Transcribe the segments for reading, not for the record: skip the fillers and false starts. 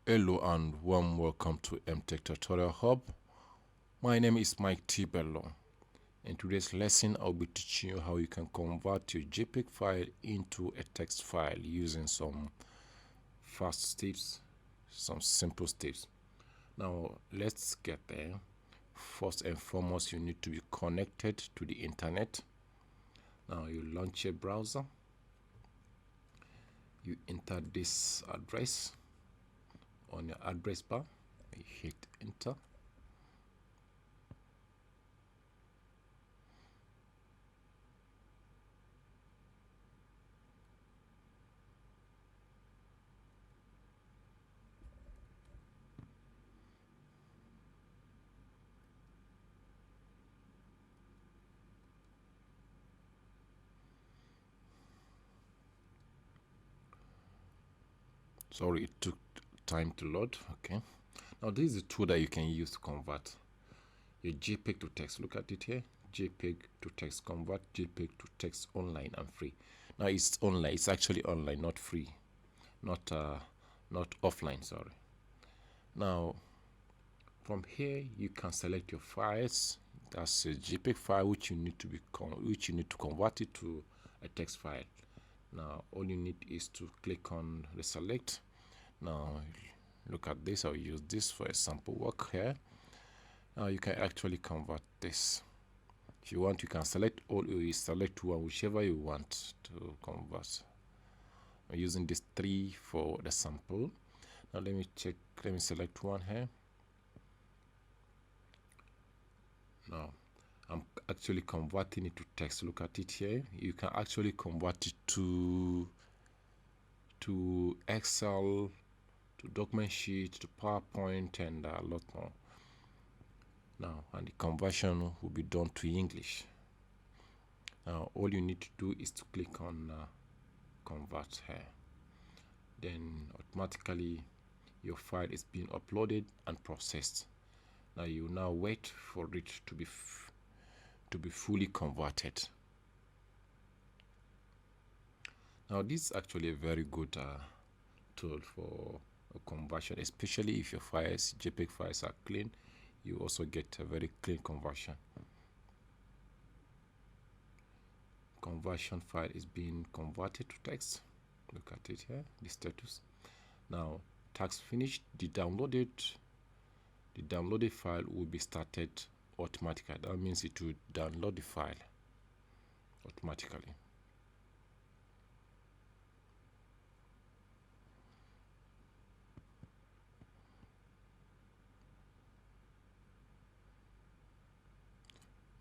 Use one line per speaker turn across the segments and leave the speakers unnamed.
Hello and warm welcome to MTECH Tutorial Hub. My name is Mike T. Bello. In today's lesson, I'll be teaching you how you can convert your Jpeg file into a text file using some fast steps, some simple steps. Now, let's get there. First and foremost, you need to be connected to the internet. Now, you launch a browser. You enter this address on your address bar. You hit enter. Sorry, it took time to load. Okay, now this is the tool that you can use to convert your JPEG to text. Look at it here, JPEG to text, convert JPEG to text online and free. Now it's online, it's actually online, not free, not offline, sorry. Now from here you can select your files. That's a JPEG file which you need to convert it to a text file. Now all you need is to click on the select. Now look at this. I'll use this for a sample work here. Now you can actually convert this. If you want, you can select all, you select one, whichever you want to convert. I'm using this 3 for the sample. Now let me check, let me select one here. Now I'm actually converting it to text. Look at it here. You can actually convert it to Excel, to document sheet, to PowerPoint, and a lot more. Now, and the conversion will be done to English. Now all you need to do is to click on convert here. Then automatically your file is being uploaded and processed. Now you now wait for it to be fully converted. Now this is actually a very good tool for a conversion, especially if your files, JPEG files, are clean. You also get a very clean conversion. Conversion file is being converted to text. Look at it here, the status. Now task finished. The downloaded file will be started automatically. That means it will download the file automatically.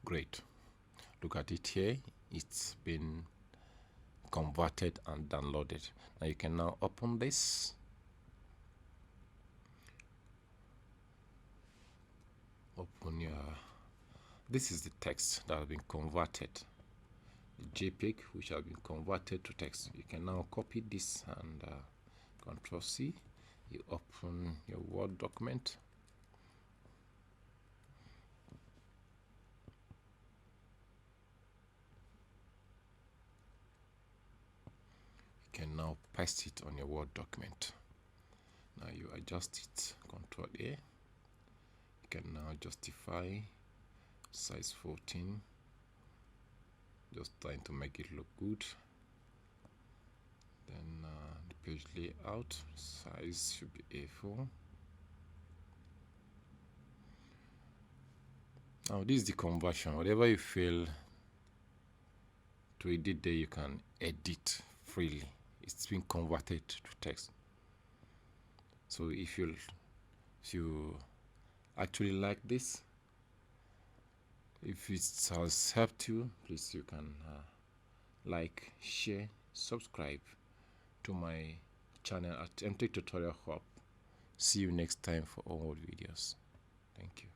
Great. Look at it here. It's been converted and downloaded. Now you can now open this. Open your, this is the text that has been converted, the JPEG which has been converted to text. You can now copy this and Ctrl C. You open your Word document. You can now paste it on your Word document. Now you adjust it, Ctrl A. You can now justify size 14, just trying to make it look good. Then the page layout size should be A4. Now this is the conversion. Whatever you feel to edit there, you can edit freely. It's been converted to text. So if you actually like this, if it has helped you, please you can like, share, subscribe to my channel at MTECH Tutorial Hub. See you next time for all videos. Thank you.